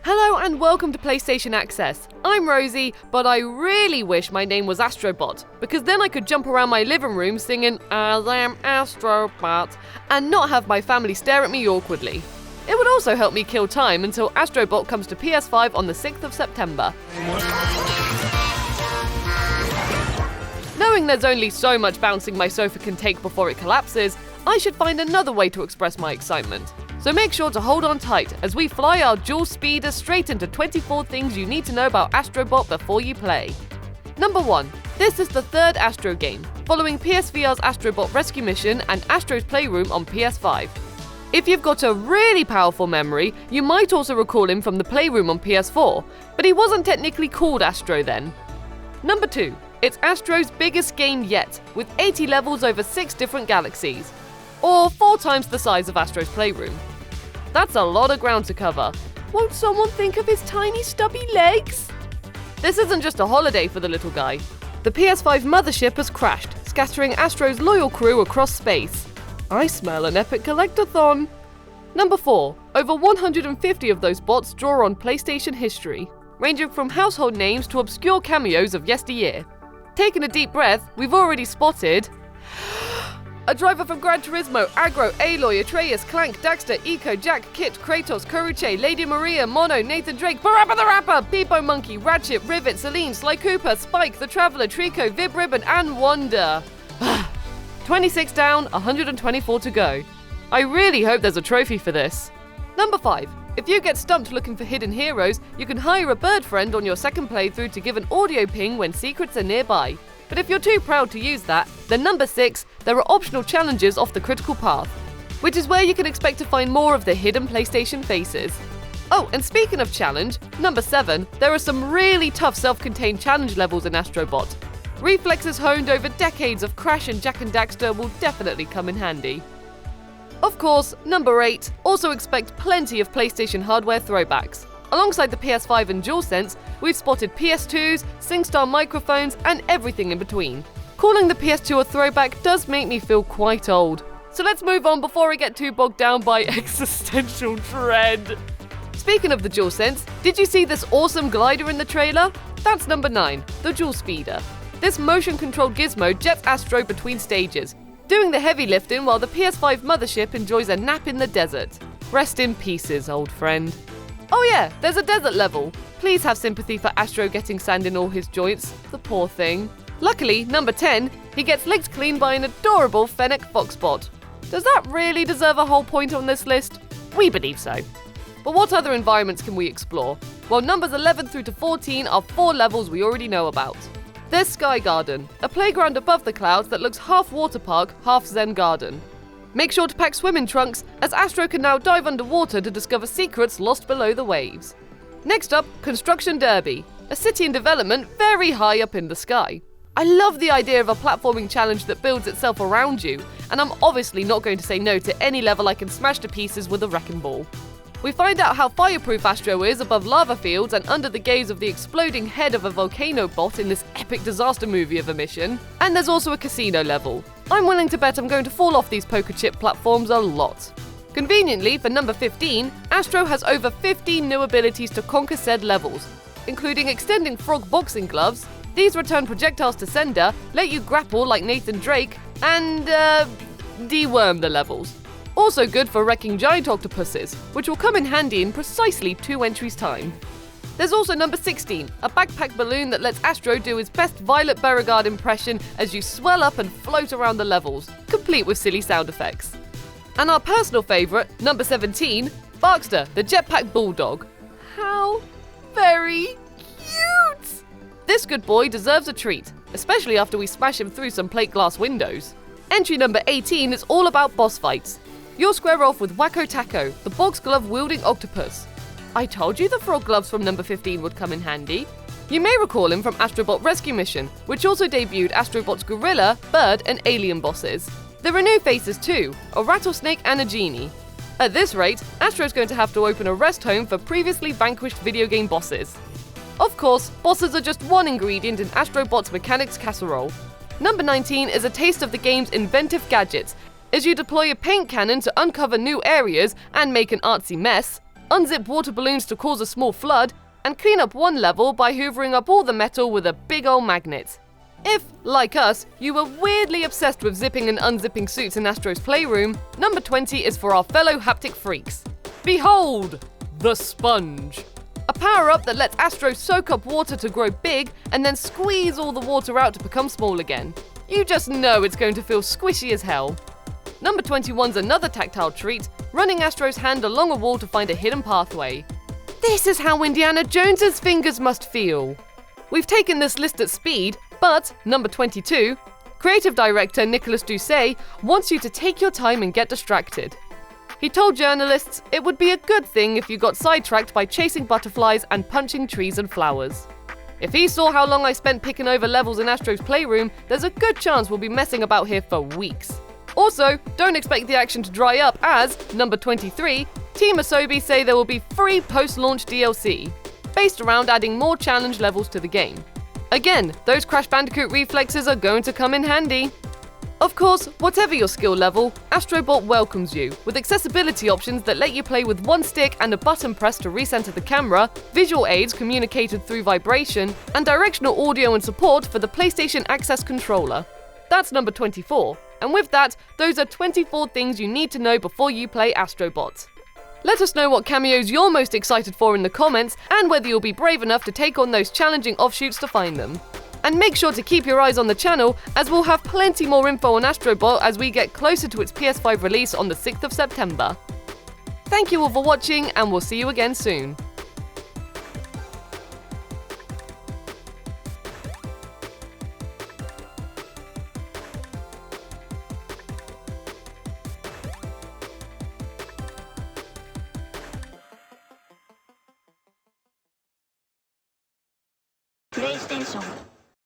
Hello and welcome to PlayStation Access. I'm Rosie, but I really wish my name was Astro Bot, because then I could jump around my living room singing "As I'm Astro Bot" and not have my family stare at me awkwardly. It would also help me kill time until Astro Bot comes to PS5 on the 6th of September. Knowing there's only so much bouncing my sofa can take before it collapses, I should find another way to express my excitement. So make sure to hold on tight as we fly our dual speeder straight into 24 things you need to know about Astro Bot before you play. Number 1. This is the third Astro game, following PSVR's Astro Bot Rescue Mission and Astro's Playroom on PS5. If you've got a really powerful memory, you might also recall him from the Playroom on PS4, but he wasn't technically called Astro then. Number 2. It's Astro's biggest game yet, with 80 levels over 6 different galaxies, or 4 times the size of Astro's Playroom. That's a lot of ground to cover. Won't someone think of his tiny stubby legs? This isn't just a holiday for the little guy. The PS5 mothership has crashed, scattering Astro's loyal crew across space. I smell an epic collectathon. Number 4. Over 150 of those bots draw on PlayStation history, ranging from household names to obscure cameos of yesteryear. Taking a deep breath, we've already spotted a driver from Gran Turismo, Agro, Aloy, Atreus, Clank, Daxter, Eco, Jack, Kit, Kratos, Coruche, Lady Maria, Mono, Nathan Drake, Parappa the Rapper, Peepo Monkey, Ratchet, Rivet, Celine, Sly Cooper, Spike, The Traveller, Trico, Vib Ribbon, and Wanda. 26 down, 124 to go. I really hope there's a trophy for this. Number 5. If you get stumped looking for hidden heroes, you can hire a bird friend on your second playthrough to give an audio ping when secrets are nearby. But if you're too proud to use that, then number 6, there are optional challenges off the critical path, which is where you can expect to find more of the hidden PlayStation faces. Oh, and speaking of challenge, number 7, there are some really tough self-contained challenge levels in Astro Bot. Reflexes honed over decades of Crash and Jak and Daxter will definitely come in handy. Of course, number 8, also expect plenty of PlayStation hardware throwbacks. Alongside the PS5 and DualSense, we've spotted PS2s, SingStar microphones, and everything in between. Calling the PS2 a throwback does make me feel quite old. So let's move on before I get too bogged down by existential dread. Speaking of the DualSense, did you see this awesome glider in the trailer? That's number 9, the Dual Speeder. This motion-controlled gizmo jets Astro between stages, doing the heavy lifting while the PS5 mothership enjoys a nap in the desert. Rest in pieces, old friend. Oh yeah, there's a desert level. Please have sympathy for Astro getting sand in all his joints, the poor thing. Luckily, number 10, he gets licked clean by an adorable Fennec Foxbot. Does that really deserve a whole point on this list? We believe so. But what other environments can we explore? Well, numbers 11 through to 14 are 4 levels we already know about. There's Sky Garden, a playground above the clouds that looks half water park, half Zen garden. Make sure to pack swimming trunks, as Astro can now dive underwater to discover secrets lost below the waves. Next up, Construction Derby, a city in development very high up in the sky. I love the idea of a platforming challenge that builds itself around you, and I'm obviously not going to say no to any level I can smash to pieces with a wrecking ball. We find out how fireproof Astro is above lava fields and under the gaze of the exploding head of a volcano bot in this epic disaster movie of a mission. And there's also a casino level. I'm willing to bet I'm going to fall off these poker chip platforms a lot. Conveniently, for number 15, Astro has over 15 new abilities to conquer said levels, including extending frog boxing gloves. These return projectiles to sender, let you grapple like Nathan Drake, and deworm the levels. Also good for wrecking giant octopuses, which will come in handy in precisely 2 entries time. There's also number 16, a backpack balloon that lets Astro do his best Violet Beauregarde impression as you swell up and float around the levels, complete with silly sound effects. And our personal favourite, number 17, Barkster, the jetpack bulldog. How very cute! This good boy deserves a treat, especially after we smash him through some plate glass windows. Entry number 18 is all about boss fights. You'll square off with Wacko Taco, the box glove-wielding octopus. I told you the frog gloves from number 15 would come in handy. You may recall him from Astro Bot Rescue Mission, which also debuted Astro Bot's gorilla, bird, and alien bosses. There are new faces too, a rattlesnake and a genie. At this rate, Astro's going to have to open a rest home for previously vanquished video game bosses. Of course, bosses are just one ingredient in Astro Bot's mechanics casserole. Number 19 is a taste of the game's inventive gadgets, as you deploy a paint cannon to uncover new areas and make an artsy mess. unzip water balloons to cause a small flood, and clean up one level by hoovering up all the metal with a big ol' magnet. If, like us, you were weirdly obsessed with zipping and unzipping suits in Astro's Playroom, number 20 is for our fellow haptic freaks. Behold! The Sponge. A power-up that lets Astro soak up water to grow big and then squeeze all the water out to become small again. You just know it's going to feel squishy as hell. Number 21's another tactile treat, running Astro's hand along a wall to find a hidden pathway. This is how Indiana Jones's fingers must feel. We've taken this list at speed, but number 22, creative director Nicolas Doucet wants you to take your time and get distracted. He told journalists it would be a good thing if you got sidetracked by chasing butterflies and punching trees and flowers. If he saw how long I spent picking over levels in Astro's Playroom, there's a good chance we'll be messing about here for weeks. Also, don't expect the action to dry up as, number 23, Team Asobi say there will be free post-launch DLC, based around adding more challenge levels to the game. Again, those Crash Bandicoot reflexes are going to come in handy. Of course, whatever your skill level, Astro Bot welcomes you, with accessibility options that let you play with one stick and a button press to recenter the camera, visual aids communicated through vibration, and directional audio and support for the PlayStation Access controller. That's number 24, and with that, those are 24 things you need to know before you play Astro Bot. Let us know what cameos you're most excited for in the comments, and whether you'll be brave enough to take on those challenging offshoots to find them. And make sure to keep your eyes on the channel, as we'll have plenty more info on Astro Bot as we get closer to its PS5 release on the 6th of September. Thank you all for watching, and we'll see you again soon. PlayStation